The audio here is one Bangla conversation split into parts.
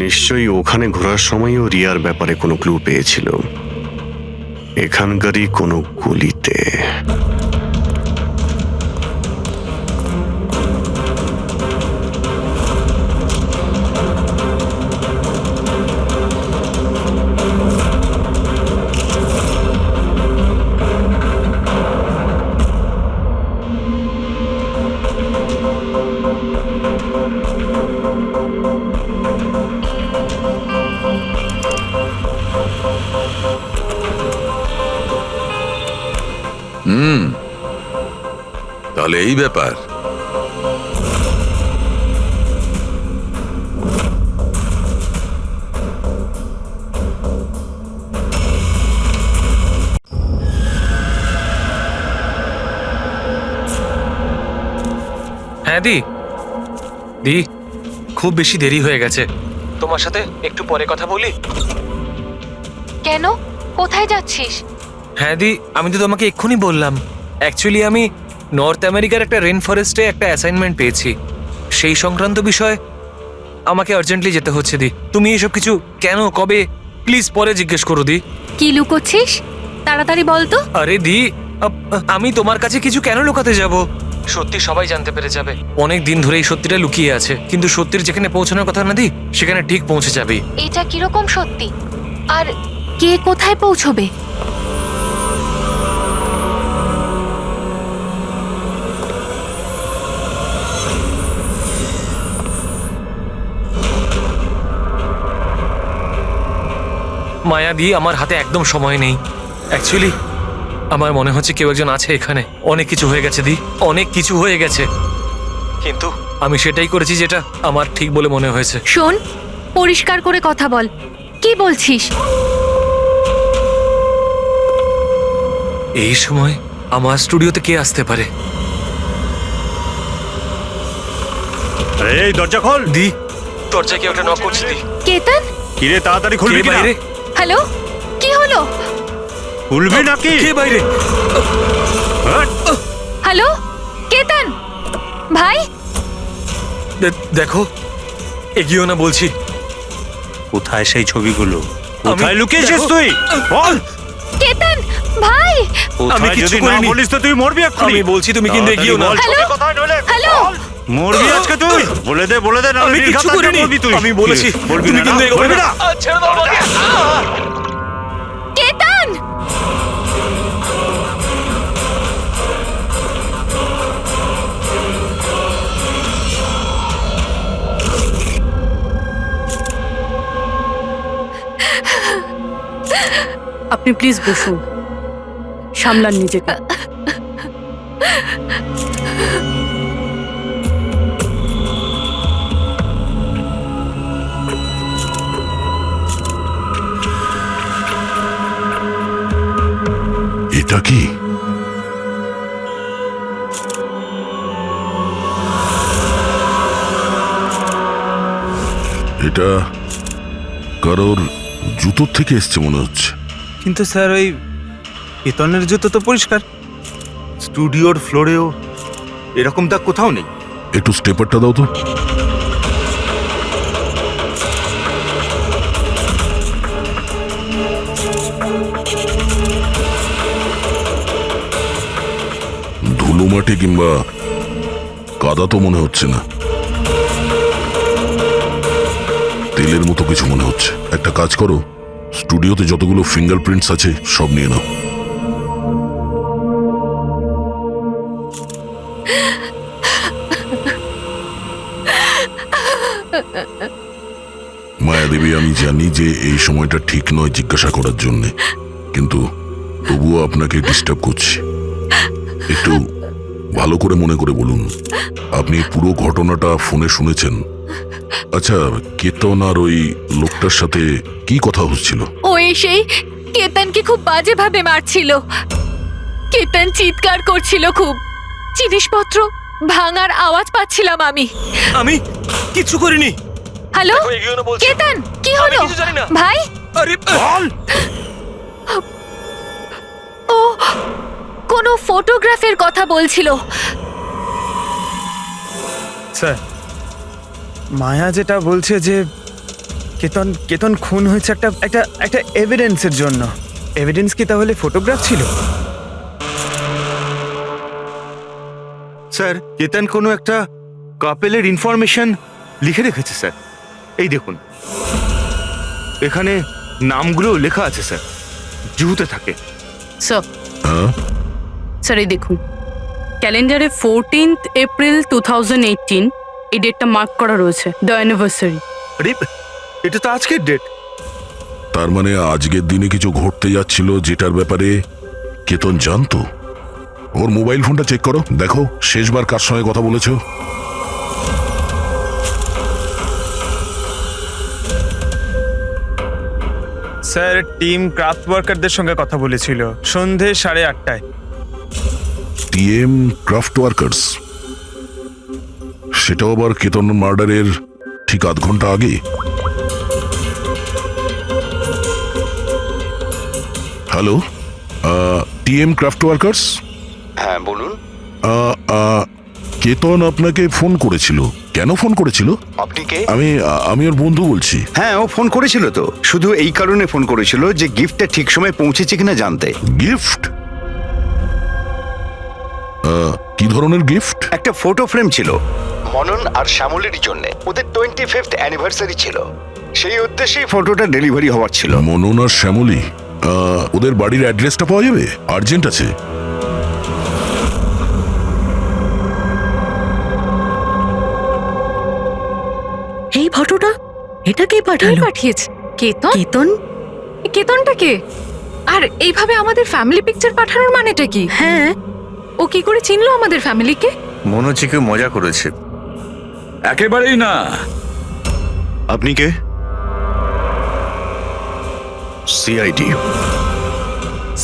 নিশ্চয়ই ওখানে ঘোরার সময়ও রিয়ার ব্যাপারে কোনো ক্লু পেয়েছিল, এখানকারই কোনো গলিতে। তাহলে এই ব্যাপার। হ্যাঁ দি দি, খুব বেশি দেরি হয়ে গেছে, তোমার সাথে একটু পরে কথা বলি? কেন? কোথায় যাচ্ছিস? হ্যাঁ দি, আমি তো তোমাকে এক্ষুনি বললাম। অ্যাকচুয়ালি আমি নর্থ আমেরিকার একটা রেন ফরেস্টে একটা অ্যাসাইনমেন্ট পেয়েছি, সেই সংক্রান্ত বিষয় আমাকে আর্জেন্টলি যেতে হচ্ছে দি। তুমি এসব কিছু কেন, কবে, প্লিজ পরে জিজ্ঞেস করো দি। কি লুকোচ্ছিস? তাড়াতাড়ি বল তো। আরে দি, আমি তোমার কাছে কিছু কেন লুকাতে যাব? সত্যি সবাই জানতে পেরে যাবে। অনেক দিন ধরে এই সত্যিটা লুকিয়ে আছে, কিন্তু সত্যির যেখানে পৌঁছানোর কথা না দি, সেখানে ঠিক পৌঁছে যাবে। এটা কিরকম সত্যি? আর কে কোথায় পৌঁছবে? মায়া দি, আমার হাতে একদম সময় নেই। অ্যাকচুয়ালি আমার মনে হচ্ছে কেউ একজন আছে এখানে। অনেক কিছু হয়ে গেছে দি, অনেক কিছু হয়ে গেছে, কিন্তু আমি সেটাই করেছি যেটা আমার ঠিক বলে মনে হয়েছে। শোন, পরিষ্কার করে কথা বল, কি বলছিস? এই সময় আমার স্টুডিওতে কে আসতে পারে? এই দরজা খোল। দি, দরজা কেউ একটা নক করছে দি। কেতন? কিরে, তাড়াতাড়ি খুলবি কে কিনা? বাইরে? হ্যালো, কি হলো? খুলবি নাকি? কে বাইরে? হ্যালো কেতন ভাই, দেখো, এগিয়েও না বলছি। কোথায় সেই ছবিগুলো? কোথায় কোথায় লুকিয়েছিস দেখো। তুই? বল। কেতন ভাই। আমি কোথায়? কিচ্ছু যদি না করিনি। বলিস তো তুই মরবি এক্ষুনি। আমি বলছি, তুমি কিন্তু এগিয়েও না। হ্যালো? হ্যালো? মরবি আজকে তুই। বলে দে, বলে দে, না আমি কিচ্ছু করিনি। আমি বলেছি, বলবি তুমি না, কিন্তু এগোবে বলবি না। না। ছেড়ে দাও আমাকে। কেতন! আপনি প্লিজ বসুন, সামলান নিজেকে। এটা কি? এটা কারোর জুতোর থেকে এসছে মনে হচ্ছে। কিন্তু স্যার, ওই কেতনের জুতো তো পরিষ্কার। স্টুডিওর ফ্লোরেও এরকম দাগ কোথাও নেই। একটু স্টেপারটা দাও তো। ধুলো মাটি কিংবা কাদা তো মনে হচ্ছে না, তেলের মতো কিছু মনে হচ্ছে। একটা কাজ করো, স্টুডিওতে যতগুলো ফিঙ্গারপ্রিন্টস আছে সব নিয়ে নাও। মায়াদেবী, আমি জানি যে এই সময়টা ঠিক নয় জিজ্ঞাসা করার জন্যে, কিন্তু তবুও আপনাকে ডিস্টার্ব করছি। একটু ভালো করে মনে করে বলুন, আপনি পুরো ঘটনাটা ফোনে শুনেছেন? আচ্ছা, কেতন আর ওই লোকটার সাথে কি কথা হচ্ছিল? ও এসেই কেতনকে খুব বাজেভাবে মারছিল। কেতন চিৎকার করছিল খুব। জিনিসপত্র ভাঙার আওয়াজ পাচ্ছিলাম আমি। আমি কিচ্ছু করিনি। হ্যালো দেখো, এগিয়েও না বলছি। কেতন, কি আমি হলো কিছু জানি না। ভাই? আরে বল। ও কোনো ফটোগ্রাফের কথা বলছিল। স্যার, মায়া যেটা বলছে যে কেতন খুন হয়েছে একটা একটা একটা এভিডেন্সের জন্য। এভিডেন্স কি তাহলে ফটোগ্রাফ ছিল? স্যার কেতন কোনো একটা কাপেলের ইনফরমেশন লিখে রেখেছে স্যার। এই দেখুন, এখানে নামগুলো লেখা আছে স্যার, জুহুতে থাকে। স্যার হ্যাঁ স্যার এই দেখুন, ক্যালেন্ডারে 14th এপ্রিল 2018 এই ডেটটা মার্ক করা রয়েছে, দ্য অ্যানিভার্সারি। আরে এটা তো আজকের ডেট। তার মানে আজকের দিনে কিছু ঘটতে যাচ্ছিল যেটার ব্যাপারে কেতন জানতো। ওর মোবাইল ফোনটা চেক করো, দেখো শেষবার কার সঙ্গে কথা বলেছো। স্যার টিম ক্রাফট ওয়ার্কারদের সঙ্গে কথা বলেছিল সন্ধে 8:30টায়। টিএম ক্রাফট ওয়ার্কার্স, সেটাও আবার কেতন মার্ডারের ঠিক আধ ঘন্টা আগে। Hello, TM craft workers. হ্যাঁ বলুন। কেতন আপনাকে ফোন করেছিল, কেন ফোন করেছিল? আপনি কে? আমি ওর বন্ধু বলছি। হ্যাঁ, ও ফোন করেছিল তো, শুধু এই কারণে ফোন করেছিল যে গিফটটা ঠিক সময় পৌঁছেছে কিনা জানতে। গিফট? কি ধরনের গিফট? একটা ফটো ফ্রেম ছিল মনন আর শ্যামলের জন্য, ওদের 25th অ্যানিভার্সারি ছিল, সেই উদ্দেশ্যেই ফটোটা ডেলিভারি হওয়ার ছিল। মনন আর শ্যামলী, ওদের বাড়ির অ্যাড্রেসটা পাওয়া যাবে? আর্জেন্ট আছে। এই ফটোটা এটা কে কে পাঠালো? পাঠিয়েছে? কেতন? কেতন? কেতনটা কে? আর এইভাবে আমাদের ফ্যামিলি পিকচার পাঠানোর মানেটা কি? হ্যাঁ, ও কি করে চিনলো আমাদের ফ্যামিলিকে? মনে হচ্ছে কেউ মজা করেছে। একেবারেই না। আপনি কে? সিআইডি।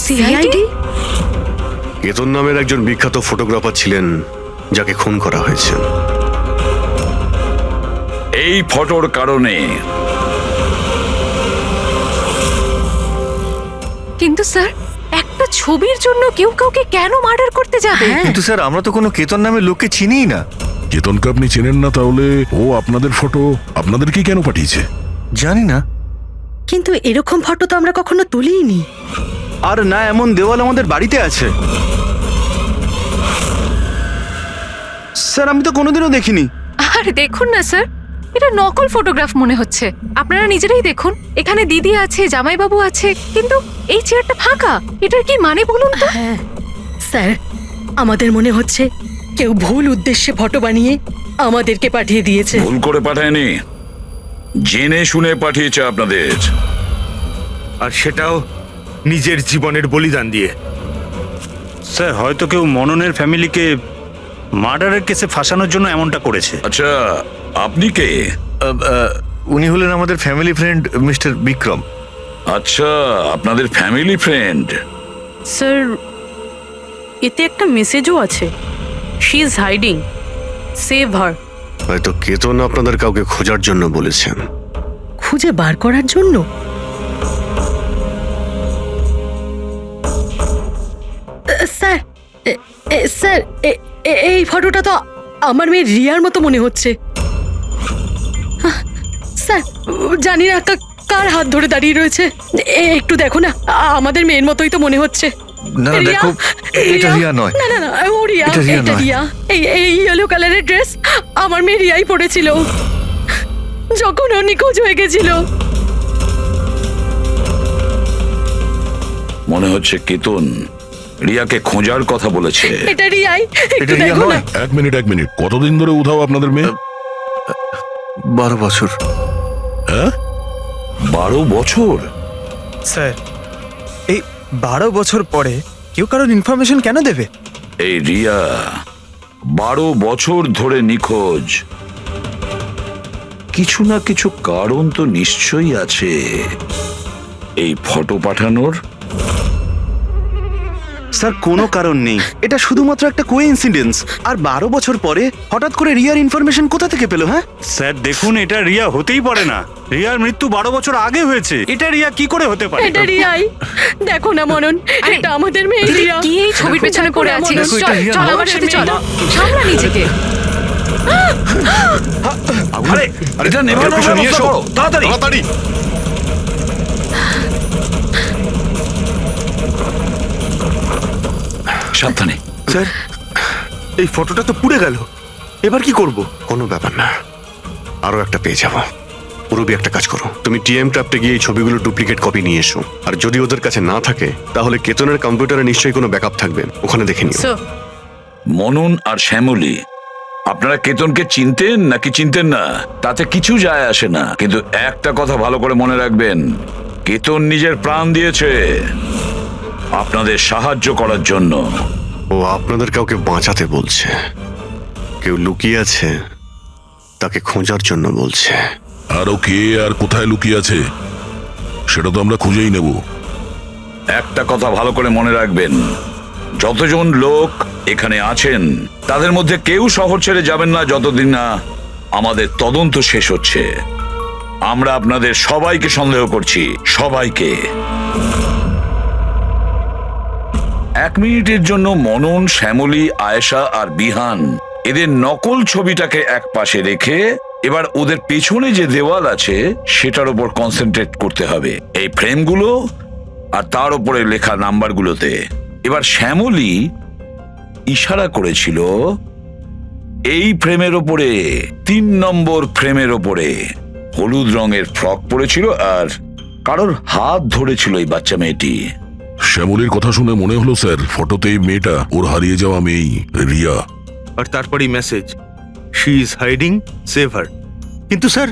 সিআইডি? কেতন নামের একজন বিখ্যাত ফটোগ্রাফার ছিলেন যাকে খুন করা হয়েছে। এই ফটোর কারণে। কিন্তু স্যার, একটা ছবির জন্য কেউ কাউকে কেন মার্ডার করতে যাবে? কিন্তু স্যার আমরা তো কোনো কেতন নামের লোককে চিনিই না। কেতনকে আপনি চেনেন না, তাহলে ও আপনাদের ফটো আপনাদেরকে কেন পাঠিয়েছে? জানি না। কিন্তু এরকম ফটো তো আমরা কখনো তুলিনি। আর না এমন দেওয়াল আমাদের বাড়িতে আছে। স্যার আমি তো কোনোদিনও দেখিনি। আর দেখুন না স্যার, এটা নকল ফটোগ্রাফ মনে হচ্ছে। আপনারা নিজেরাই দেখুন, এখানে দিদি আছে, জামাইবাবু আছে, কিন্তু এই চেয়ারটা ফাঁকা। এটার কি মানে বলুন তো? হ্যাঁ স্যার, আমাদের মনে হচ্ছে কেউ ভুল উদ্দেশ্যে ফটো বানিয়ে আমাদেরকে পাঠিয়ে দিয়েছে। ভুল করে পাঠায়নি, জেনে শুনে পাঠিয়েছে আপনাদের। আর সেটাও নিজের জীবনের বলিদান দিয়ে। স্যার হয়তো কেউ মননের ফ্যামিলিকে মার্ডারের কেসে ফাঁসানোর জন্য এমনটা করেছে। আচ্ছা, আপনি কে? উনি হলেন আমাদের ফ্যামিলি ফ্রেন্ড মিস্টার বিক্রম। আচ্ছা, আপনাদের ফ্যামিলি ফ্রেন্ড। স্যার এতে একটা মেসেজও আছে, শি ইজ হাইডিং, সেভ হার। হয়তো কেতন আপনাদের কাউকে খোঁজার জন্য বলেছেন। খুঁজে বার করার জন্য? স্যার, স্যার এই ফটোটা তো আমার মেয়ে রিয়ার মতো মনে হচ্ছে। স্যার জানি না কার হাত ধরে দাঁড়িয়ে রয়েছে। একটু দেখো না, আমাদের মেয়ের মতোই তো মনে হচ্ছে। না রিয়া, দেখো, এটা রিয়া নয়। না না না, ও রিয়া, এটা রিয়া এটা নয়। রিয়া। এই ইয়েলো কালারের ড্রেস আমার মেয়ে রিয়াই পরেছিল যখন ও নিখোঁজ হয়ে গেছিল। মনে হচ্ছে কেতন রিয়াকে খোঁজার কথা বলেছে। এটা রিয়াই, একটু এটা রিয়া দেখো না। নয়। এক মিনিট, কতদিন ধরে উধাও আপনাদের মেয়ে? 12 বছর। হ্যাঁ, 12 বছর? স্যার এই 12 বছর পরে কেউ কারোর ইনফরমেশন কেন দেবে? এই রিয়া 12 বছর ধরে নিখোঁজ। কিছু না কিছু কারণ তো নিশ্চয়ই আছে এই ফটো পাঠানোর। স্যার কোনো কারণ নেই, এটা শুধুমাত্র একটা কোইন্সিডেন্স। আর 12 বছর পরে হঠাৎ করে রিয়ার ইনফরমেশন কোথা থেকে পেলো? হ্যাঁ স্যার দেখুন, এটা রিয়া হতেই পারে না। রিয়ার মৃত্যু 12 বছর আগে হয়েছে, এটা রিয়া কি করে হতে পারে? এটা রিয়াই, দেখো না মনন, এটা আমাদের মেয়ে দিদি, রিয়া। কি এই ছবির পেছনে পড়ে আছিস? দেখো, এটা চল রিয়া চল নয়। আমার সাথে চল, সামলা নিজেকে। আরে এটা নেভানোর কিছু নিয়ে ব্যবস্থা এসো। করো, তাড়াতাড়ি। তাড়াতাড়ি। সাবধানে। স্যার এই ফটোটা তো পুড়ে গেল, এবার কি করব? কোনো ব্যাপার না, আরো একটা পেয়ে যাবো। পুরবি একটা কাজ করো, তুমি টিএম ক্রাফটে গিয়ে এই ছবিগুলো ডুপ্লিকেট কপি নিয়ে এসো। আর যদি ওদের কাছে না থাকে তাহলে কেতনের কম্পিউটারে নিশ্চয়ই কোনো ব্যাকআপ থাকবে, ওখানে দেখে নিও। স্যার মনন আর শ্যামলী, আপনারা কেতনকে চিনতেন নাকি চিনতেন না তাতে কিছু যায় আসে না, কিন্তু একটা কথা ভালো করে মনে রাখবেন, কেতন নিজের প্রাণ দিয়েছে আপনাদের সাহায্য করার জন্য। ও আপনাদের কাউকে বাঁচাতে বলছে, কেউ লুকিয়ে আছে তাকে খোঁজার জন্য বলছে। আরও কে আর কোথায় লুকিয়ে আছে সেটা তো আমরা খুঁজেই নেব। একটা কথা ভালো করে মনে রাখবেন, যতজন লোক এখানে আছেন তাদের মধ্যে কেউ শহর ছেড়ে যাবেন না যতদিন না আমাদের তদন্ত শেষ হচ্ছে। আমরা আপনাদের সবাইকে সন্দেহ করছি, সবাইকে। 1 মিনিটের জন্য মনন, শ্যামলী, আয়েশা আর বিহান এদের নকল ছবিটাকে এক পাশে রেখে এবার ওদের পেছনে যে দেওয়াল আছে সেটার উপর কনসেন্ট্রেট করতে হবে, এই ফ্রেমগুলো আর তার উপরে লেখা নাম্বারগুলোতে। এবার শ্যামলী ইশারা করেছিল এই ফ্রেমের ওপরে, 3 নম্বর ফ্রেমের ওপরে। হলুদ রঙের ফ্রক পরেছিল আর কারোর হাত ধরেছিল এই বাচ্চা মেয়েটি। শ্যামলীর কথা শুনে মনে হলো স্যার ফটোতেই মেয়েটা ওর হারিয়ে যাওয়া মেয়েই রিয়া। আর তারপরই message, she is hiding, save হার। কিন্তু স্যার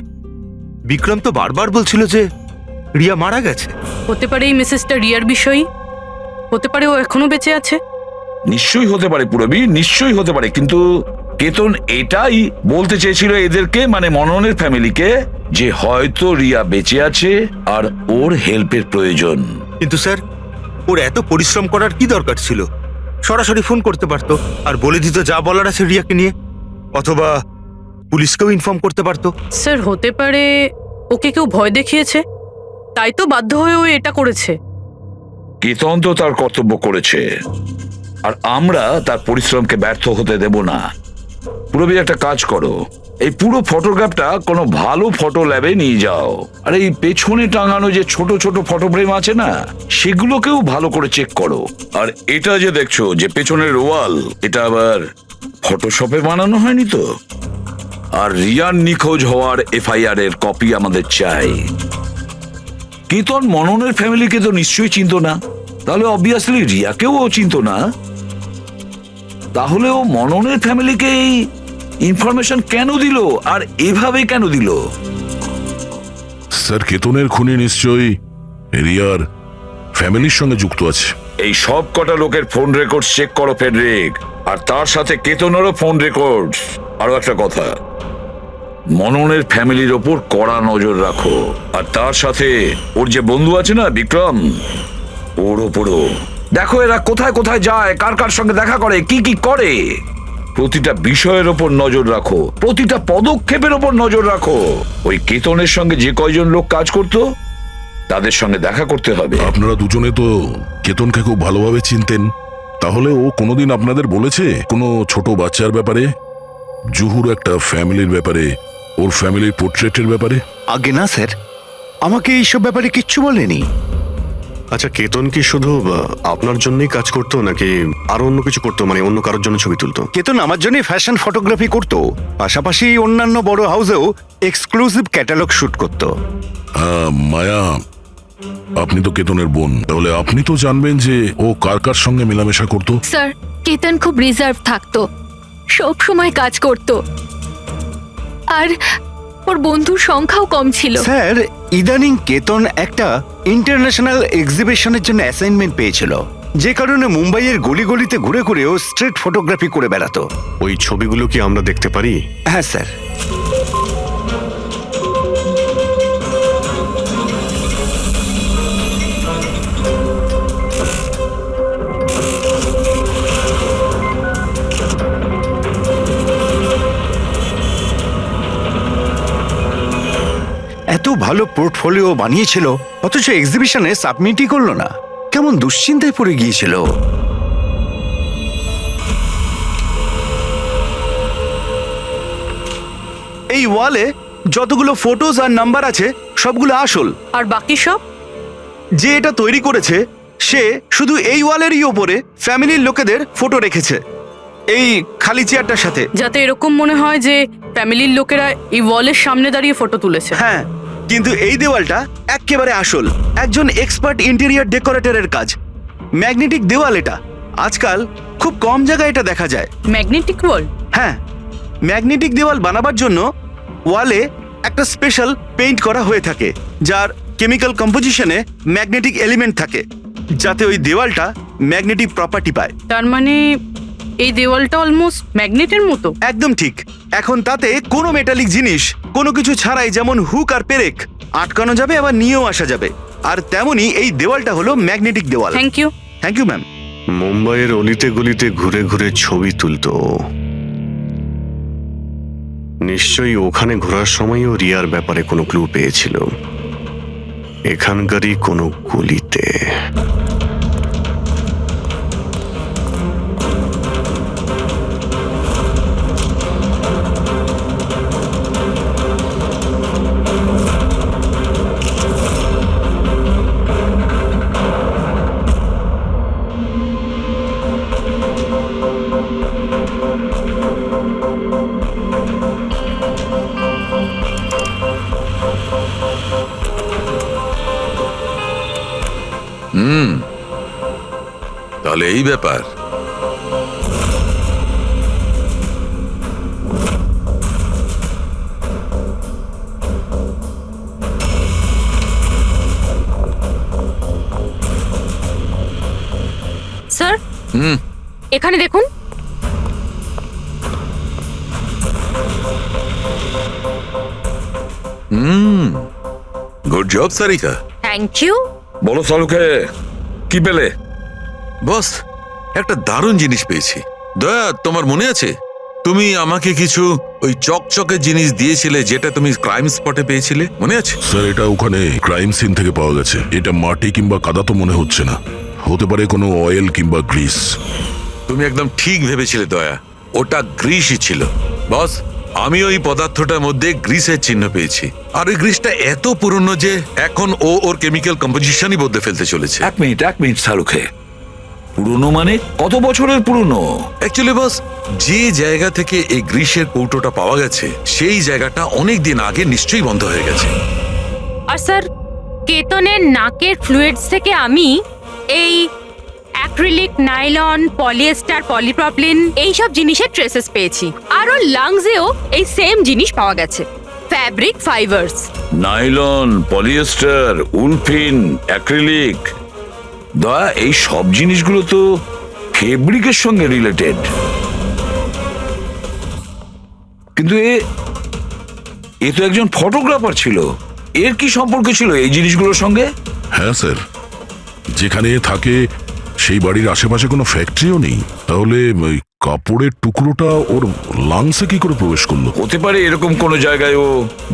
বিক্রম তো বারবার বলছিল যে রিয়া মারা গেছে। হতে পারে এই মেসেজটা রিয়ার বিষয়ই, হতে পারে ও এখনো বেঁচে আছে। নিশ্চয়ই হতে পারে পুরবি, নিশ্চয়ই হতে পারে, কিন্তু কেতন এটাই বলতে চেয়েছিল এদেরকে, মানে মননের ফ্যামিলিকে, যে হয়তো রিয়া বেঁচে আছে আর ওর হেল্পের প্রয়োজন। কিন্তু স্যার ওর এত পরিশ্রম করার কি দরকার ছিল? সরাসরি ফোন করতে পারতো আর বলে দিত যা বলার আছে রিয়াকে নিয়ে, অথবা পুলিশকেও ইনফর্ম করতে পারতো। স্যার হতে পারে ওকে কেউ ভয় দেখিয়েছে, তাই তো বাধ্য হয়ে ও এটা করেছে। কেতন তো তার কর্তব্য করেছে আর আমরা তার পরিশ্রমকে ব্যর্থ হতে দেব না। পুরবি একটা কাজ করো, এই পুরো ফটোগ্রাফটা কোনো ভালো ফটো ল্যাবে নিয়ে যাও, আর এই পেছনে টাঙানো যে ছোট ছোট ফটো ফ্রেম আছে না সেগুলোকেও ভালো করে চেক করো। আর এটা যে দেখছো যে পেছনের ওয়াল, এটা আবার ফটোশপে বানানো হয়নি তো? আর রিয়ার নিখোঁজ হওয়ার এফআইআর এর কপি আমাদের চাই। কেতন মননের ফ্যামিলিকে তো নিশ্চয়ই চিনত না, তাহলে অবভিয়াসলি রিয়াকেও ও চিনত না, তাহলে ও মননের ফ্যামিলিকে এই ইনফরমেশন কেন দিল আর এভাবে কেন দিল? স্যার কেতনের খুনি নিশ্চয়ই রিয়ার ফ্যামিলির সঙ্গে যুক্ত আছে। এই সব কটা লোকের ফোন রেকর্ড চেক করো ফেডরিক, আর তার সাথে কেতনেরও ফোন রেকর্ড। আরো একটা কথা, মননের ফ্যামিলির ওপর কড়া নজর রাখো, আর তার সাথে ওর যে বন্ধু আছে না বিক্রম, ওর ওপরও দেখো এরা কোথায় কোথায় যায়, কার কার সঙ্গে দেখা করে, কি কি করে। প্রতিটা বিষয়ের ওপর নজর রাখো, প্রতিটা পদক্ষেপের ওপর নজর রাখো। ওই কেতনের সঙ্গে যে কয়জন লোক কাজ করতো তাদের সঙ্গে দেখা করতে হবে। আপনারা দুজনে তো কেতনকে খুব ভালোভাবে চিনতেন, তাহলে ও কোনোদিন আপনাদের বলেছে কোনো ছোট বাচ্চার ব্যাপারে, জুহুর একটা ফ্যামিলির ব্যাপারে, ওর ফ্যামিলির পোর্ট্রেটের ব্যাপারে? আগে না স্যার, আমাকে এইসব ব্যাপারে কিচ্ছু বলেনি। আচ্ছা, কেতন কি শুধু আপনার জন্যই কাজ করতো নাকি আরো অন্য কিছু করতো, মানে অন্য কারোর জন্য ছবি তুলতো? কেতন আমার জন্য ফ্যাশন ফটোগ্রাফি করতো, পাশাপাশি অন্যান্য বড় হাউসেও এক্সক্লুসিভ ক্যাটালগ শুট করতো। মায়া, আপনি তো কেতনের বোন, তাহলে আপনি তো জানবেন যে ও কার কার সঙ্গে মেলামেশা করতো। স্যার কেতন খুব রিজার্ভ থাকতো, সব সময় কাজ করতো, আর ওর বন্ধুর সংখ্যাও কম ছিল। স্যার ইদানিং কেতন একটা ইন্টারন্যাশনাল এক্সিবিশনের জন্য অ্যাসাইনমেন্ট পেয়েছিল, যে কারণে মুম্বাইয়ের গলি গলিতে ঘুরে ঘুরে ও স্ট্রিট ফটোগ্রাফি করে বেড়াতো। ওই ছবিগুলো কি আমরা দেখতে পারি? হ্যাঁ স্যার। এত ভালো পোর্টফোলিও বানিয়েছিল, অথচ এক্সিবিশনে সাবমিটই করলো না। কেমন দুশ্চিন্তায় পড়ে গিয়েছিল। এই ওয়ালে যতগুলো ফটোজ আর নাম্বার আছে সবগুলো আসল। আর বাকি সব? যে এটা তৈরি করেছে সে শুধু এই ওয়ালেরই ওপরে ফ্যামিলির লোকেদের ফটো রেখেছে এই খালি চেয়ারটার সাথে। যাতে এরকম মনে হয় যে ফ্যামিলির লোকেরা এই ওয়ালের সামনে দাঁড়িয়ে ফটো তুলেছে। হ্যাঁ, কিন্তু এই দেওয়ালটা একেবারে আসল, একজন এক্সপার্ট ইন্টেরিয়র ডেকোরেটরের কাজ। ম্যাগনেটিক দেওয়াল এটা, আজকাল খুব কম জায়গায় এটা দেখা যায়। ম্যাগনেটিক ওয়াল? হ্যাঁ, ম্যাগনেটিক দেওয়াল বানাবার জন্য ওয়ালে একটা স্পেশাল পেইন্ট করা হয়ে থাকে যার কেমিক্যাল কম্পোজিশনে ম্যাগনেটিক এলিমেন্ট থাকে, যাতে ওই দেওয়ালটা ম্যাগনেটিক প্রপার্টি পায়। তার মানে এই দেওয়ালটা অলমোস্ট ম্যাগনেটের মতো? একদম ঠিক। এখন তাতে কোনো মেটালিক জিনিস কোনো কিছু ছাড়াই, যেমন হুক আর পেরেক, আটকানো যাবে আবার নিয়েও আসা যাবে। আর তেমনি এই দেওয়ালটা হলো ম্যাগনেটিক দেওয়াল। Thank you. Thank you ma'am. মুম্বাইয়ের অলিতে গলিতে ঘুরে ঘুরে ছবি তুলতো। নিশ্চয়ই ওখানে ঘোরার সময়ও রিয়ার ব্যাপারে কোনো ক্লু পেয়েছিল, এখানকারই কোনো গলিতে। তাহলে এই ব্যাপার। স্যার, এখানে দেখুন। Good job Sarika. Thank you. বলো সালুকে, কি পেলে? বস, একটা দারুণ জিনিস পেয়েছি। দয়া, তোমার মনে আছে তুমি আমাকে কিছু ওই চকচকে জিনিস দিয়েছিলে যেটা তুমি ক্রাইম স্পটে পেয়েছিলে, মনে আছে? স্যার, এটা ওখানে ক্রাইম সিন থেকে পাওয়া গেছে। এটা মাটি কিংবা কাদা তো মনে হচ্ছে না, হতে পারে কোনো অয়েল কিংবা গ্রিস। তুমি একদম ঠিক ভেবেছিলে দয়া, ওটা গ্রিসই ছিল। বস, আমি ওই পদার্থটার মধ্যে গ্রিসের চিহ্ন পেয়েছি, আর ওই গ্রিসটা এত পুরনো যে এখন ও ওর কেমিক্যাল কম্পোজিশনই বদলে ফেলতে চলেছে। এক মিনিট সালুকে, পুরনো মানে কত বছরের পুরনো? অ্যাকচুয়ালি বস, যে জায়গা থেকে এই গ্রিসের কৌটোটা পাওয়া গেছে সেই জায়গাটা অনেক দিন আগে নিশ্চয়ই বন্ধ হয়ে গেছে। আর স্যার, কেতনের নাকের ফ্লুইডস থেকে আমি এই অ্যাক্রিলিক, নাইলন, পলিয়েস্টার, পলিপ্রপিলিন এইসব জিনিসের ট্রেসেস পেয়েছি। আর ওর লাংসেও এই সেম জিনিস পাওয়া গেছে, fabric fibres. Nylon, polyester, olefin, acrylic. দয়া, এই সব জিনিসগুলো তো ফেব্রিকের সঙ্গে রিলেটেড, কিন্তু এ তো একজন ফটোগ্রাফার ছিল। এর কি সম্পর্ক ছিল এই জিনিসগুলোর সঙ্গে? হ্যাঁ স্যার, যেখানে থাকে সেই বাড়ির আশেপাশে কোনো ফ্যাক্টরিও নেই, তাহলে ওই কাপড়ের টুকরোটা ওর লাংসে কি করে প্রবেশ করলো? হতে পারে এরকম কোনো জায়গায় ও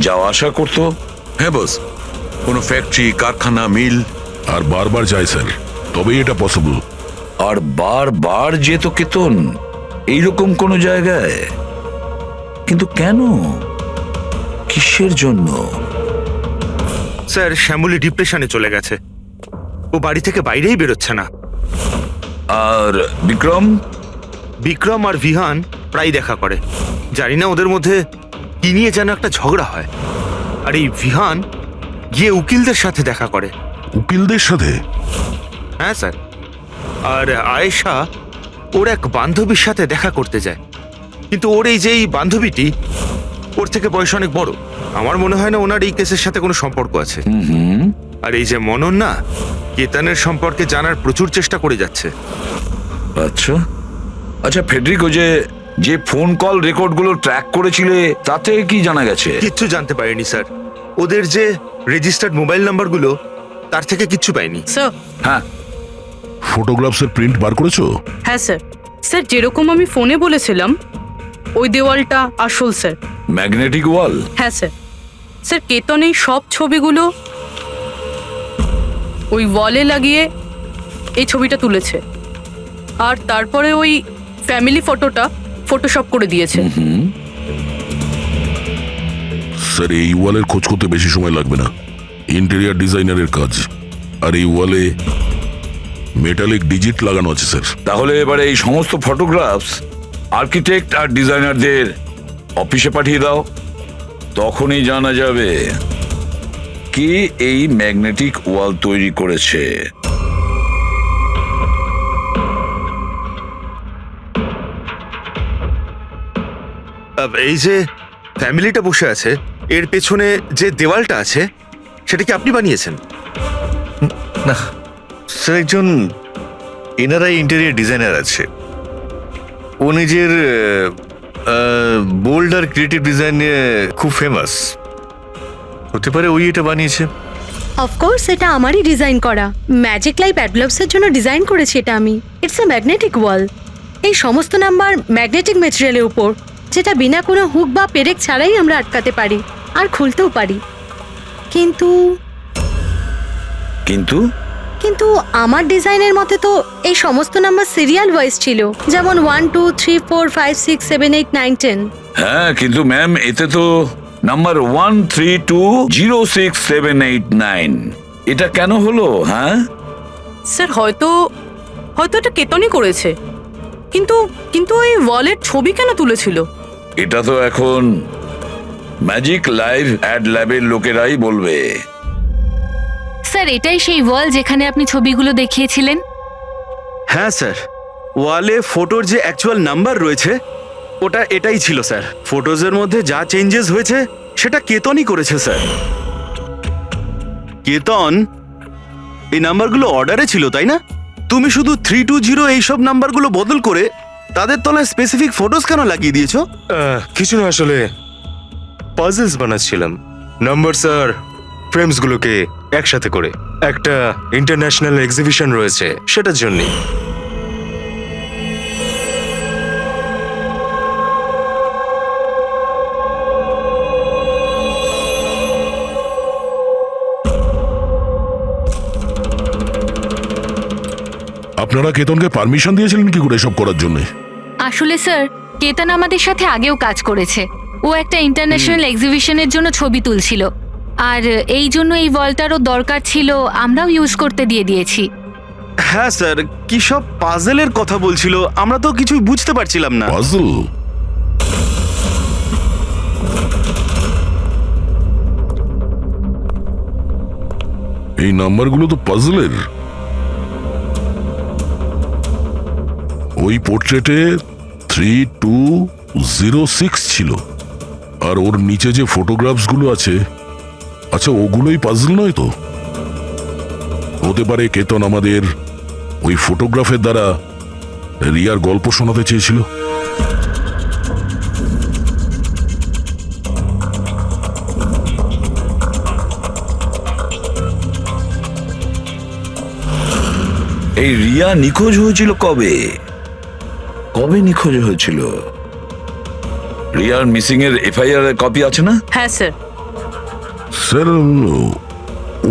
যাওয়া আসা করতো। হ্যাঁ বস, কোনো ফ্যাক্টরি, কারখানা, মিল। আর বারবার যায় স্যার, তবেই এটা পসিবল। আর বারবার যেত কেতন এইরকম কোনো জায়গায়, কিন্তু কেন, কিসের জন্য? স্যার, শ্যামলী ডিপ্রেশনে চলে গেছে, ও বাড়ি থেকে বাইরেই বেরোচ্ছে না। আর বিক্রম আর ভিহান প্রায় দেখা করে। জানি না ওদের মধ্যে কি নিয়ে যেন একটা ঝগড়া হয়। আর এই ভিহান গিয়ে উকিলদের সাথে দেখা করে। উকিলদের সাথে? হ্যাঁ স্যার। আর আয়েশা ওর এক বান্ধবীর সাথে দেখা করতে যায়, কিন্তু ওর এই যে এই বান্ধবীটি ওর থেকে বয়স অনেক বড়। আমার মনে হয় না ওনার এই কেসের সাথে কোনো সম্পর্ক আছে। আর এই যে মনন না, কেতনের সম্পর্কে জানার প্রচুর চেষ্টা করে যাচ্ছে। আচ্ছা আচ্ছা, ফেডরিকো যে ফোন কল রেকর্ডগুলো ট্র্যাক করেছিলে তাতে কি জানা গেছে? কিচ্ছু জানতে পারিনি স্যার। ওদের যে রেজিস্টার্ড মোবাইল নাম্বারগুলো তার থেকে কিচ্ছু পাইনি। স্যার। হ্যাঁ, ফটোগ্রাফসের প্রিন্ট বার করেছো? হ্যাঁ স্যার। স্যার, যেরকম আমি ফোনে বলেছিলাম ওই দেওয়ালটা আসল স্যার। ম্যাগনেটিক ওয়াল? হ্যাঁ স্যার। স্যার, কেতন এই সব ছবিগুলো ওই ওয়ালে লাগিয়ে এই ছবিটা তুলেছে, আর তারপরে ওই ফ্যামিলি ফটোটা ফটোশপ করে দিয়েছে। স্যার এই ওয়ালের খোঁজ করতে বেশি সময় লাগবে না, ইন্টেরিয়ার ডিজাইনারের কাজ। আর এই ওয়ালে মেটালিক ডিজিট লাগানো আছে স্যার। তাহলে এবারে এই সমস্ত ফটোগ্রাফস আর্কিটেক্ট আর ডিজাইনারদের অফিসে পাঠিয়ে দাও। তখনই জানা যাবে কে এই ম্যাগনেটিক ওয়াল তৈরি করেছে। এই যে ফ্যামিলিটা বসে আছে, এর পেছনে যে দেওয়ালটা আছে সেটা কি আপনি বানিয়েছেন? না স্যার, একজন এনআরআই ইন্টেরিয়ার ডিজাইনার আছে, ও নিজের বোল্ড আর ক্রিয়েটিভ ডিজাইন নিয়ে খুব ফেমাস। হতে পারে ওই এটা বানিয়েছে। অফকোর্স এটা আমারই ডিজাইন করা। ম্যাজিক লাইফ অ্যাডলভসের জন্য ডিজাইন করেছি এটা আমি। ইটস এ ম্যাগনেটিক ওয়াল। এই সমস্ত নাম্বার ম্যাগনেটিক ম্যাটেরিয়ালের উপর, যেটা বিনা কোনো হুক বা পেরেক ছাড়াই আমরা আটকাতে পারি আর খুলতেও পারি। কিন্তু কিন্তু কিন্তু আমার ডিজাইনের মতে তো এই সমস্ত নাম্বার সিরিয়াল ওয়াইজ ছিল, যেমন 1 2 3 4 5 6 7 8 9 10। হ্যাঁ, কিন্তু ম্যাম এতে তো নাম্বার 1320678 এটা কেন হলো? হ্যাঁ স্যার, হয়তো এটা কেতনই করেছে, কিন্তু কিন্তু ওই ওয়ালের ছবি কেন তুলেছিল? এটা তো এখন ম্যাজিক লাইভ অ্যাড ল্যাবের লোকেরাই বলবে। স্যার, এটাই সেই ওয়াল যেখানে আপনি ছবিগুলো দেখিয়েছিলেন? হ্যাঁ স্যার, ওয়ালে ফটোর যে অ্যাকচুয়াল নাম্বার রয়েছে ওটা এটাই ছিল স্যার। ফটোজের মধ্যে যা চেঞ্জেস হয়েছে সেটা কেতনই করেছে স্যার। কেতন, এই নাম্বারগুলো অর্ডারে ছিল তাই না? তুমি শুধু 320 এইসব নাম্বারগুলো বদল করে তাদের তলায় স্পেসিফিক ফটোজ কেন লাগিয়ে দিয়েছো? কিছু না, আসলে পাজলস বানাচ্ছিলাম, নাম্বারস আর ফ্রেমসগুলোকে একসাথে করে। একটা ইন্টারন্যাশনাল এক্সিবিশন রয়েছে সেটার জন্যই। আপনারা কেতনকে পারমিশন দিয়েছিলেন কি করে এসব করার জন্য? আসলে স্যার, কেতন আমাদের সাথে আগেও কাজ করেছে। ও একটা ইন্টারন্যাশনাল এক্সিবিশনের জন্য ছবি তুলছিল, আর এই জন্য এই ওয়ালটারও দরকার ছিল, আমরাও ইউজ করতে দিয়ে দিয়েছি। হ্যাঁ স্যার, কি সব পাজলের কথা বলছিল, আমরা তো কিছুই বুঝতে পারছিলাম না। পাজল? এই নাম্বারগুলো তো পাজলের। ওই পোর্ট্রেটে 3206 ছিল, আর ওর নিচে যে ফটোগ্রাফসগুলো আছে, আচ্ছা ওগুলোই পাজল নয় তো? হতে পারে কেতন আমাদের ওই ফটোগ্রাফের দ্বারা রিয়ার গল্প শোনাতে চেয়েছিল। এই রিয়া নিখোঁজ হয়েছিল কবে? কবে নিখোঁজ হয়েছিল? রিয়ার মিসিং এর এফআইআর এর কপি আছে না? হ্যাঁ স্যার। স্যার,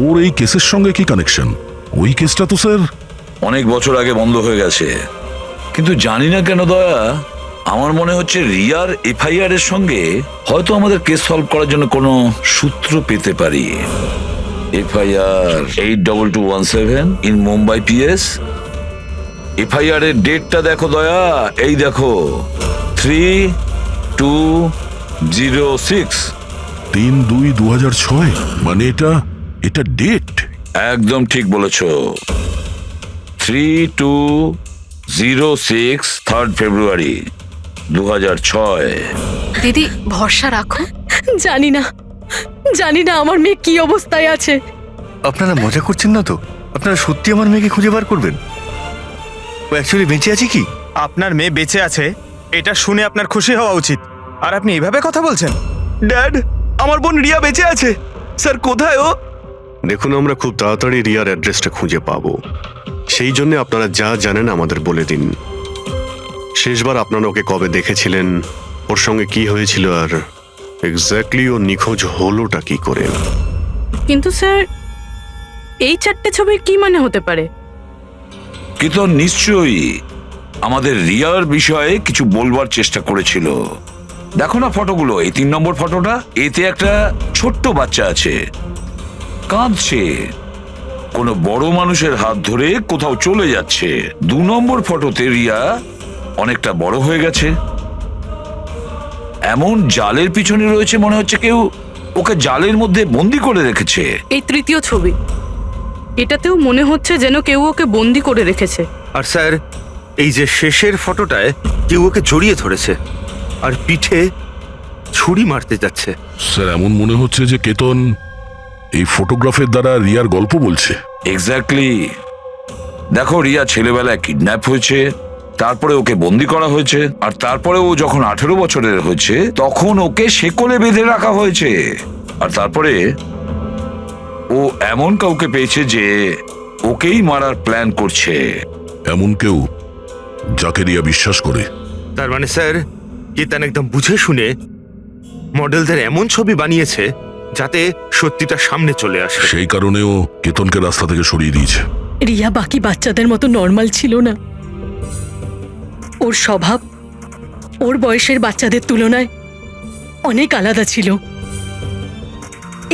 ওর এই কেসের সঙ্গে কি কানেকশন? ওই কেসটা তো স্যার অনেক বছর আগে বন্ধ হয়ে গেছে, কিন্তু জানি না কেন দয়া, আমার মনে হচ্ছে রিয়ার এফআইআর এর সঙ্গে হয়তো আমাদের কেস সলভ করার জন্য কোনো সূত্র পেতে পারি। FIR 82217 in Mumbai PS. FIR এর ডেটটা দেখো দয়া, এই দেখো 3206। 3/2/2006, মানে এটা ডেট একদম ঠিক বলেছো। 3206 3rd ফেব্রুয়ারি 2006। দিদি, ভরসা রাখো। জানি না আমার মেয়ে কি অবস্থায় আছে। আপনারা মজা করছেন না তো? আপনারা সত্যি আমার মেয়েকে খুঁজে বার করবেন? ও অ্যাকচুয়ালি বেঁচে আছে কি? আপনার মেয়ে বেঁচে আছে এটা শুনে আপনার খুশি হওয়া উচিত, আর আপনি এভাবে কথা বলছেন। ড্যাড, আমার বোন রিয়া বেঁচে আছে। স্যার, কোথায় ও? দেখুন, আমরা খুব তাড়াতাড়ি রিয়ার অ্যাড্রেসটা খুঁজে পাবো, সেই জন্য আপনারা যা জানেন আমাদের বলে দিন। শেষবার আপনারা ওকে কবে দেখেছিলেন, ওর সঙ্গে কি হয়েছিল, আর এক্স্যাক্টলি ও নিখোঁজ হলোটা কি করে? কিন্তু স্যার, এই 4টে ছবির কি মানে হতে পারে? কিন্তু নিশ্চয়ই আমাদের রিয়ার বিষয়ে কিছু বলবার চেষ্টা করেছিল। দেখো না ফটোগুলো, এই 3 নম্বর ফটোটা, এতে একটা ছোট্ট বাচ্চা আছে, কাঁদছে, কোনো বড় মানুষের হাত ধরে কোথাও চলে যাচ্ছে। 2 নম্বর ফটোতে রিয়া অনেকটা বড় হয়ে গেছে, এমন জালের পিছনে রয়েছে মনে হচ্ছে কেউ ওকে জালের মধ্যে বন্দি করে রেখেছে। এই তৃতীয় ছবি, এটাতেও মনে হচ্ছে যেন কেউ ওকে বন্দি করে রেখেছে। আর স্যার, এই যে শেষের ফটোটায় কেউ ওকে জড়িয়ে ধরেছে আর পিঠে ছুরি মারতে যাচ্ছে। স্যার এমন মনে হচ্ছে যে কেতন এই ফটোগ্রাফের দ্বারা রিয়ার গল্প বলছে। এক্স্যাক্টলি। দেখো, রিয়া ছেলেবেলায় কিডন্যাপ হয়েছে, তারপরে ওকে বন্দি করা হয়েছে, আর তারপরে ও যখন 18 বছরের হয়েছে তখন ওকে শেকলে বেঁধে রাখা হয়েছে। আর তারপরে ও এমন কাউকে পেয়েছে যে ওকেই মারার প্ল্যান করছে। এমন কেউ যাকে রিয়া বিশ্বাস করে। তার মানে স্যার, কেতন একদম বুঝে শুনে মডেলদের এমন ছবি বানিয়েছে যাতে সত্যিটা সামনে চলে আসে। সেই কারণেও কেতনকে রাস্তা থেকে সরিয়ে দিয়েছে। রিয়া বাকি বাচ্চাদের মতো নর্মাল ছিল না। ওর স্বভাব ওর বয়সের বাচ্চাদের তুলনায় অনেক আলাদা ছিল।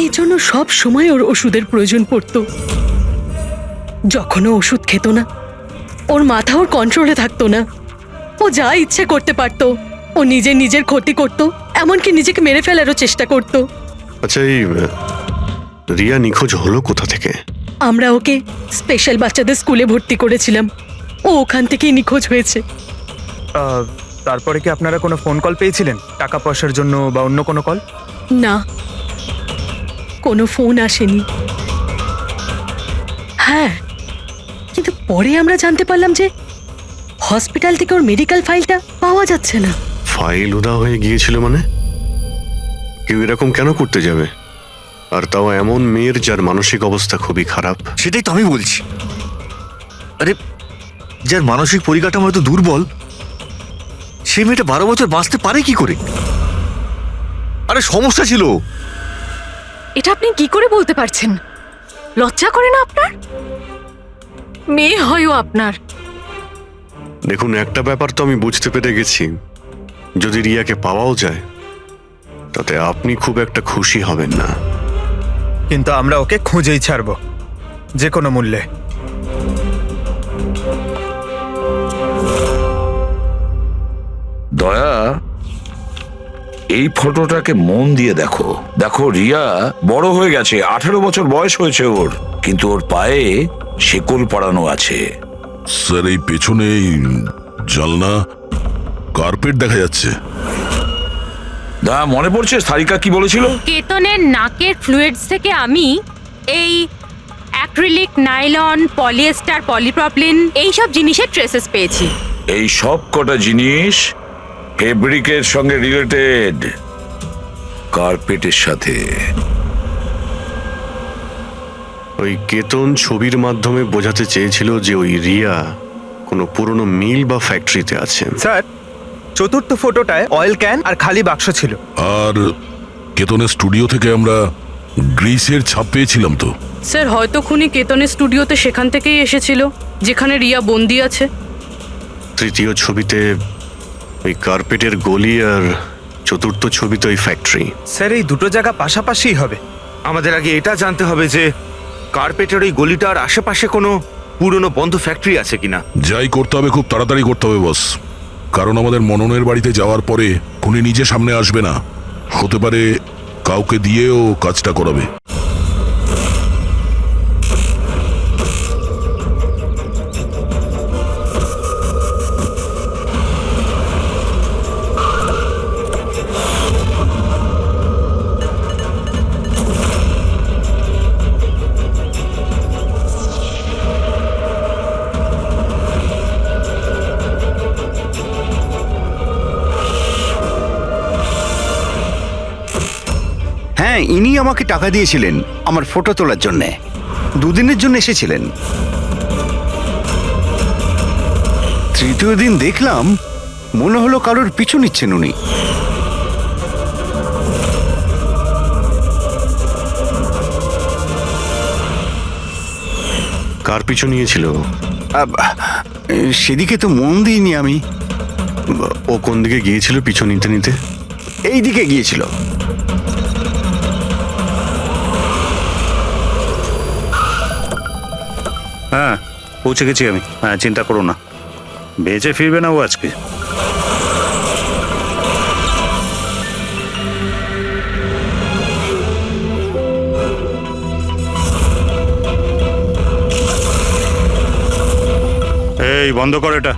এই জন্য সব সময় ওর ওষুধের প্রয়োজন পড়তো। যখন ও ওষুধ খেত না, ওর মাথা ওর কন্ট্রোলে থাকতো না। ও যা ইচ্ছে করতে পারতো। ও নিজের ক্ষতি করত, এমনকি নিজেকে মেরে ফেলারও চেষ্টা করত। আচ্ছা, এই রিয়া নিখোঁজ হলো কোথা থেকে? আমরা ওকে স্পেশাল বাচ্চাদের স্কুলে ভর্তি করেছিলাম। ও ওখান থেকেই নিখোঁজ হয়েছে। তারপরে কি আপনারা কোনো ফোন কল পেয়েছিলেন টাকা পয়সার জন্য বা অন্য কোনো কল? না, কোনো ফোন আসেনি। হ্যাঁ, কিন্তু পরে আমরা জানতে পারলাম যে হসপিটাল থেকে ওর মেডিকেল ফাইলটা পাওয়া যাচ্ছে না। ফাইল উদা হয়ে গিয়েছিল মানে? কেউ এরকম কেন করতে যাবে? আর তাও এমন মেয়ের যার মানসিক অবস্থা খুবই খারাপ। সেটাই তো আমি বলছি। আরে, যার মানসিক পরিকাঠামো এত দুর্বল, সে মেয়েটা 12 বছর বাঁচতে পারে কি করে? আরে সমস্যা ছিল। এটা আপনি কি করে বলতে পারছেন? লজ্জা করে না আপনার? মেয়ে হয়ও আপনার। দেখুন, একটা ব্যাপার তো আমি বুঝতে পেরে গেছি, যদি রিয়াকে পাওয়াও যায় তাতে আপনি খুব একটা খুশি হবেন না। কিন্তু আমরা ওকে খুঁজেই ছাড়বো, যে কোনো মূল্যে। দয়া, এই ফটোটাকে মন দিয়ে দেখো। দেখো, রিয়া বড় হয়ে গেছে, 18 বছর বয়স হয়েছে ওর, কিন্তু ওর পায়ে শেকল পরানো আছে। স্যার, এই পেছনে এই জানলা কার্পেট দেখা যাচ্ছে। দয়া, মনে পড়ছে সারিকা কি বলেছিল? কেতনের নাকের ফ্লুইডস থেকে আমি এই অ্যাক্রিলিক, নাইলন, পলিয়েস্টার, পলিপ্রপলিন এইসব জিনিসের ট্রেসেস পেয়েছি। এই সব কটা জিনিস ফেব্রিকের সঙ্গে রিলেটেড, কার্পেটের সাথে। ওই কেতন ছবির মাধ্যমে বোঝাতে চেয়েছিল যে ওই রিয়া কোনো পুরনো মিল বা ফ্যাক্টরিতে আছে। স্যার, চতুর্থ ফটোটায় অয়েল ক্যান আর খালি বাক্স ছিল। আর কেতনের স্টুডিও থেকে আমরা গ্রিসের ছাপ পেয়েছিলাম তো। স্যার, হয়তো খুনি কেতনের স্টুডিওতে সেখান থেকেই এসেছিল যেখানে রিয়া বন্দি আছে। তৃতীয় ছবিতে ওই কার্পেটের গলি, আর চতুর্থ ছবিতে ওই ফ্যাক্টরি। স্যার, এই দুটো জায়গা পাশাপাশিই হবে। আমাদের আগে এটা জানতে হবে যে কার্পেটের ওই গলিটার আশেপাশে কোনো পুরনো বন্ধ ফ্যাক্টরি আছে কিনা। যাই করতে হবে খুব তাড়াতাড়ি করতে হবে বস, কারণ আমাদের মননের বাড়িতে যাওয়ার পরে খুনি নিজে সামনে আসবে না, হতে পারে কাউকে দিয়েও কাজটা করাবে। হ্যাঁ, ইনি আমাকে টাকা দিয়েছিলেন আমার ফটো তোলার জন্য। 2 দিনের জন্য এসেছিলেন। তৃতীয় দিন দেখলাম মনে হলো কারোর পিছু নিচ্ছেন উনি। কার পিছু নিয়েছিল? সেদিকে তো মন দিইনি আমি। ও কোন দিকে গিয়েছিল পিছু নিতে নিতে? এই দিকে গিয়েছিল। হ্যাঁ, পৌঁছে গেছি আমি। হ্যাঁ, চিন্তা করো না, বেঁচে ফিরবে না ও আজকে। এই বন্ধ কর এটা।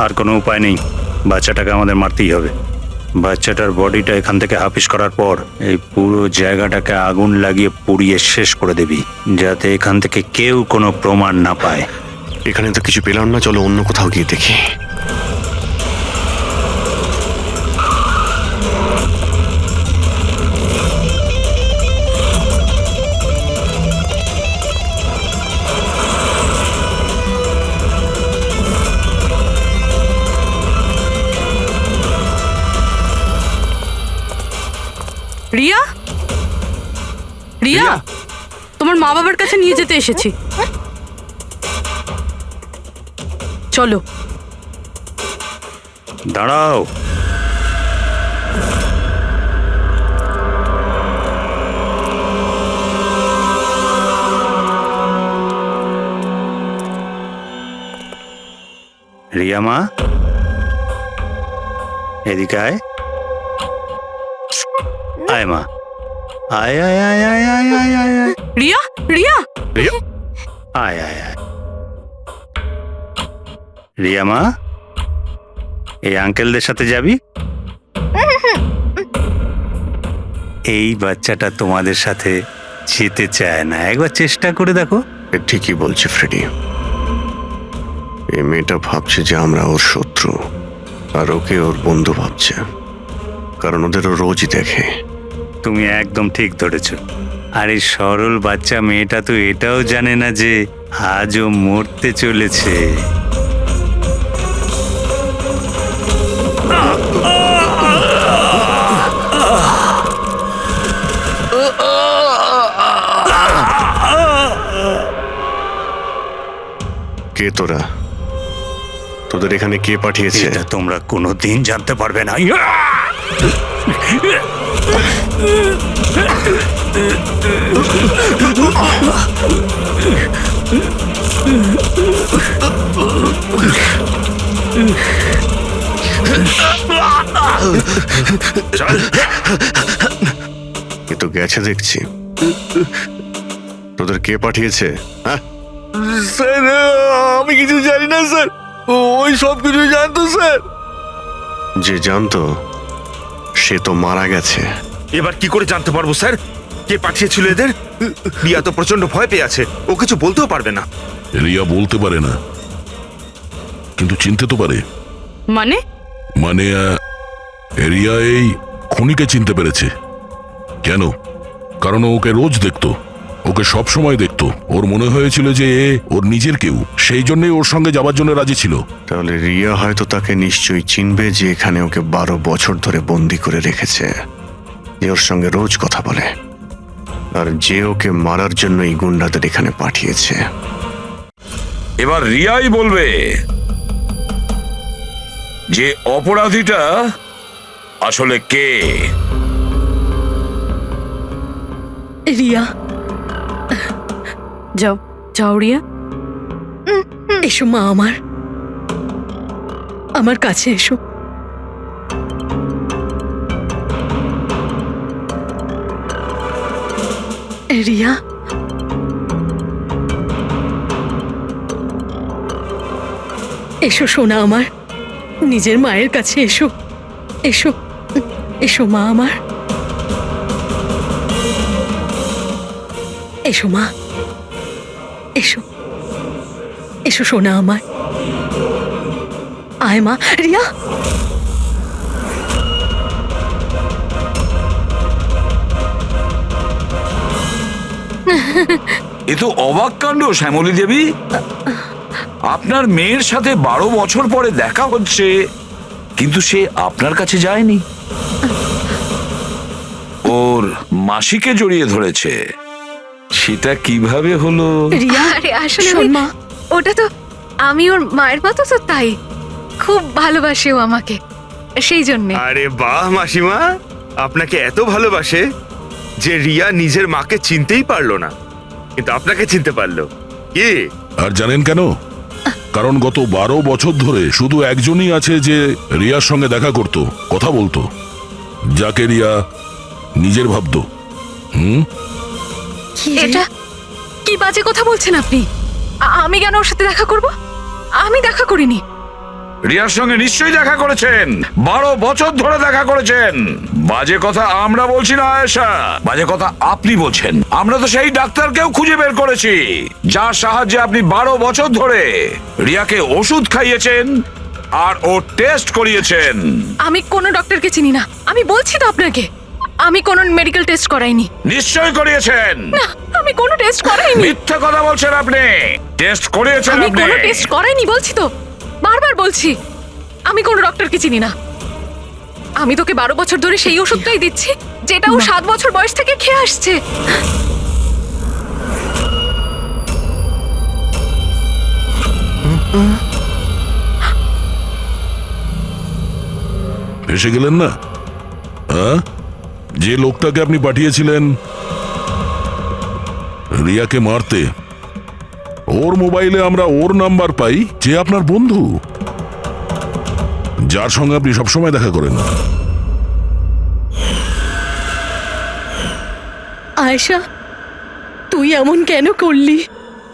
আর কোনো উপায় নেই, বাচ্চাটাকে আমাদের মারতেই হবে। বাচ্চাটার বডিটা এখান থেকে হাফিস করার পর এই পুরো জায়গাটাকে আগুন লাগিয়ে পুড়িয়ে শেষ করে দিবি, যাতে এখান থেকে কেউ কোনো প্রমাণ না পায়। এখানে তো কিছু পেলাম না, চলো অন্য কোথাও গিয়ে দেখি। রিয়া, রিয়া, তোমার মা বাবার কাছে নিয়ে যেতে এসেছি, চলো। দাঁড়াও, রিয়া মা, এদিকে আয়। আয় মা, আয় আয় আয় আয় আয় আয় আয় আয়। রিয়া, রিয়া, আয় আয় আয়। রিয়া মা, এই আঙ্কেলদের সাথে যাবি? এই বাচ্চাটা তোমাদের সাথে যেতে চায় না, একবার চেষ্টা করে দেখো। ঠিকই বলছে ফ্রেডি, এই মেয়েটা ভাবছে যে আমরা ওর শত্রু, আর ওকে ওর বন্ধু ভাবছে, কারণ ওদেরও রোজই দেখে। তুমি একদম ঠিক ধরেছ। আর এই সরল বাচ্চা মেয়েটা তো এটাও জানে না যে আজও মরতে চলেছে। কে তোরা? তোদের এখানে কে পাঠিয়েছে? এটা তোমরা কোনোদিন জানতে পারবে না। এ তো গেছে দেখছি। তোদের কে পাঠিয়েছে? হ্যাঁ স্যার, আমি কিছু জানি না স্যার, ওই সব কিছু জানতো স্যার। যে জানতো সে তো মারা গেছে। এবার কি করে জানতে পারবো স্যার কে পাঠিয়েছিল এদের? রিয়া তো প্রচন্ড ভয় পেয়ে আছে, ও কিছু বলতেও পারবে না। রিয়া বলতে পারে না, কিন্তু চিনতে তো পারে। মানে মানে রিয়া এই খুনিকে চিনতে পেরেছে। কেন? কারণ ও ওকে রোজ দেখতো, ওকে সব সময় দেখতো। ওর মনে হয়েছিল যে এ ওর নিজের কেউ, সেই জন্যই ওর সঙ্গে যাবার জন্য রাজি ছিল। তাহলে রিয়া হয়তো তাকে নিশ্চয়ই চিনবে, যে এখানে ওকে 12 বছর ধরে বন্দি করে রেখেছে, যে ওর সঙ্গে রোজ কথা বলে, আর যে ওকে মারার জন্য এই গুন্ডাদের এখানে পাঠিয়েছে। এবার রিয়াই বলবে যে অপরাধীটা আসলে কে। রিয়া, যাও যাও রিয়া। এসো মা, আমার কাছে এসো। রিয়া, এসো সোনা আমার, নিজের মায়ের কাছে এসো। এসো এসো মা আমার, এসো মা, এসো এসো সোনা আমার। আয় মা। রিয়া, এ তো অবাক কাণ্ড শ্যামলী দেবী। আপনার মেয়ের সাথে 12 বছর পরে দেখা হচ্ছে, কিন্তু সে আপনার কাছে যায়নি, ওর মাসিকে জড়িয়ে ধরেছে। সেটা কিভাবে হলো? আরে আসলে ওটা তো আমি ওর মায়ের মতো, তো তাই খুব ভালোবাসে ও আমাকে, সেই জন্য। আরে বাহ মাসিমা, আপনাকে এত ভালোবাসে যে রিয়া নিজের মাকে চিনতেই পারলো না, কিন্তু আপনাকে চিনতে পারলো। কি আর জানেন কেন? কারণ গত 12 বছর ধরে শুধু একজনই আছে যে রিয়ার সঙ্গে দেখা করত, কথা বলতো, যাকে রিয়া নিজের ভাবতো। এটা কি বাজে কথা বলছেন আপনি? আমি কেন ওর সাথে দেখা করব? আমি দেখা করিনি। রিয়ার সঙ্গে নিশ্চয়ই দেখা করেছেন, 12 বছর ধরে দেখা করেছেন। বাজে কথা আমরা বলছি না আয়েশা, বাজে কথা আপনি বলছেন। আমরা তো সেই ডাক্তারকেও খুঁজে বের করেছি যার সাহায্যে আপনি 12 বছর ধরে রিয়াকে ওষুধ খাইয়েছেন আর ও টেস্ট করিয়েছেন। আমি কোনো ডক্টরকে চিনি না, আমি বলছি তো আপনাকে, আমি কোনো মেডিকেল টেস্ট করাইনি। নিশ্চয়ই করিয়েছেন। না, আমি কোনো টেস্ট করাইনি। মিথ্যা কথা বলছেন আপনি। টেস্ট করিয়েছেন আমি আপনি। কোনো টেস্ট করাইনি বলছি তো, বারবার বলছি আমি কোনো ডক্টরকে চিনি না। আমি তোকে 12 বছর ধরে সেই ওষুধটাই দিচ্ছি যেটা ও 7 বছর বয়স থেকে খেয়ে আসছে। ফেসে গেলেন না? হ্যাঁ, যে লোকটাকে আপনি পাঠিয়েছিলেন রিয়াকে মারতে, ওর মোবাইলে আমরা ওর নাম্বার পাই, যে আপনার বন্ধু, যার সঙ্গে আপনি সবসময় দেখা করেন। আয়েশা, তুই এমন কেন করলি?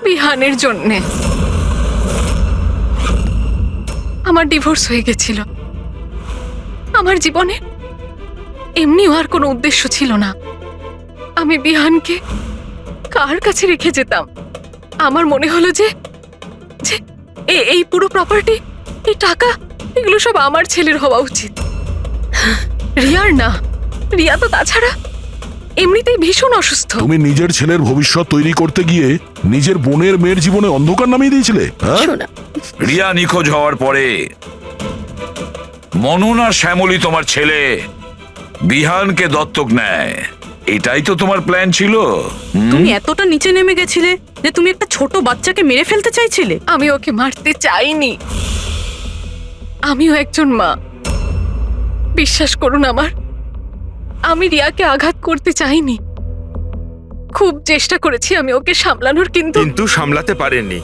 বিহানের জন্যে। আমার ডিভোর্স হয়ে গেছিল, আমার জীবনে এমনিও আর কোনো উদ্দেশ্য ছিল না। আমি বিহানকে কার কাছে রেখে যেতাম? আমার মনে হলো যে এই পুরো প্রপার্টি, এই টাকা, এগুলো সব আমার ছেলের হওয়া উচিত, রিয়ার না। রিয়া তো তাছাড়া এমনিতেই ভীষণ অসুস্থ। তুমি নিজের ছেলের ভবিষ্যৎ তৈরি করতে গিয়ে নিজের বোনের মেয়ের জীবনে অন্ধকার নামিয়ে দিয়েছিলে। রিয়া নিখোঁজ হওয়ার পরে মনন আর শ্যামলী তোমার ছেলে বিহানকে দত্তক নেয়, এটাই তো তোমার প্ল্যান ছিল। তুমি এতটা নিচে নেমে গেছিলে যে তুমি একটা ছোট বাচ্চাকে মেরে ফেলতে চাইছিলে। আমি ওকে মারতে চাইনি, আমিও একজন মা। বিশ্বাস করুন আমার, আমি রিয়াকে আঘাত করতে চাইনি। খুব চেষ্টা করেছি আমি ওকে সামলানোর, কিন্তু সামলাতে পারেননি,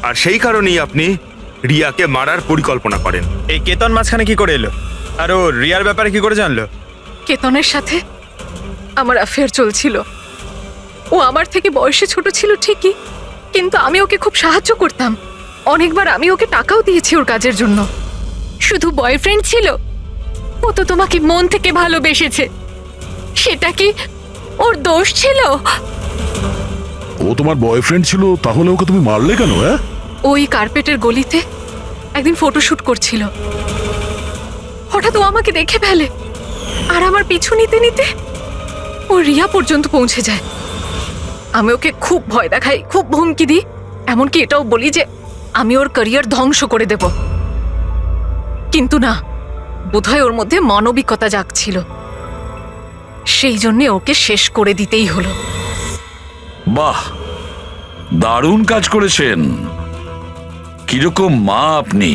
আর সেই কারণেই আপনি রিয়াকে মারার পরিকল্পনা করেন। এই কেতন মাঝখানে কি করে এলো? আর ও রিয়ার ব্যাপারে কি করে জানলো? কেতনের সাথে আমার অ্যাফেয়ার চলছিল। ও আমার থেকে বয়সে ছোট ছিল ঠিকই, কিন্তু আমি ওকে খুব সাহায্য করতাম। অনেকবার আমি ওকে টাকাও দিয়েছি ওর কাজের জন্য। শুধু বয়ফ্রেন্ড ছিল? ও তো তোমাকে মন থেকে ভালোবেসেছে, সেটা কি ওর দোষ ছিল? ও তোমার বয়ফ্রেন্ড ছিল, তাহলে ওকে তুমি মারলে কেন? হ্যাঁ, ওই কার্পেটের গলিতে একদিন ফটোশুট করছিল, হঠাৎ ও আমাকে দেখে ফেলে, আর আমার পিছু নিতে নিতে ও রিয়া পর্যন্ত পৌঁছে যায়। আমি ওকে খুব ভয় দেখাই, খুব হুমকি দিই, এমনকি এটাও বলি যে আমি ওর ক্যারিয়ার ধ্বংস করে দেব। কিন্তু না, বোধহয় ওর মধ্যে মানবিকতা জাগছিল, সেই জন্য ওকে শেষ করে দিতেই হলো। বাহ, দারুণ কাজ করেছেন। কিরকম মা আপনি!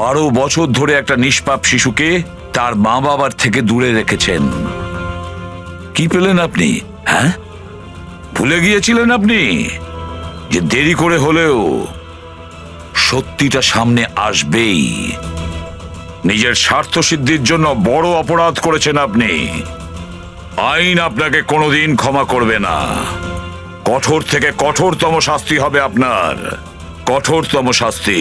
12 বছর ধরে একটা নিষ্পাপ শিশুকে তার মা বাবার থেকে দূরে রেখেছেন। কি পেলেন আপনি? হ্যাঁ, ভুলে গিয়েছিলেন আপনি যে দেরি করে হলেও সত্যিটা সামনে আসবেই। নিজের স্বার্থ সিদ্ধির জন্য বড় অপরাধ করেছেন আপনি। আইন আপনাকে কোনোদিন ক্ষমা করবে না। কঠোর থেকে কঠোরতম শাস্তি হবে আপনার, কঠোরতম শাস্তি।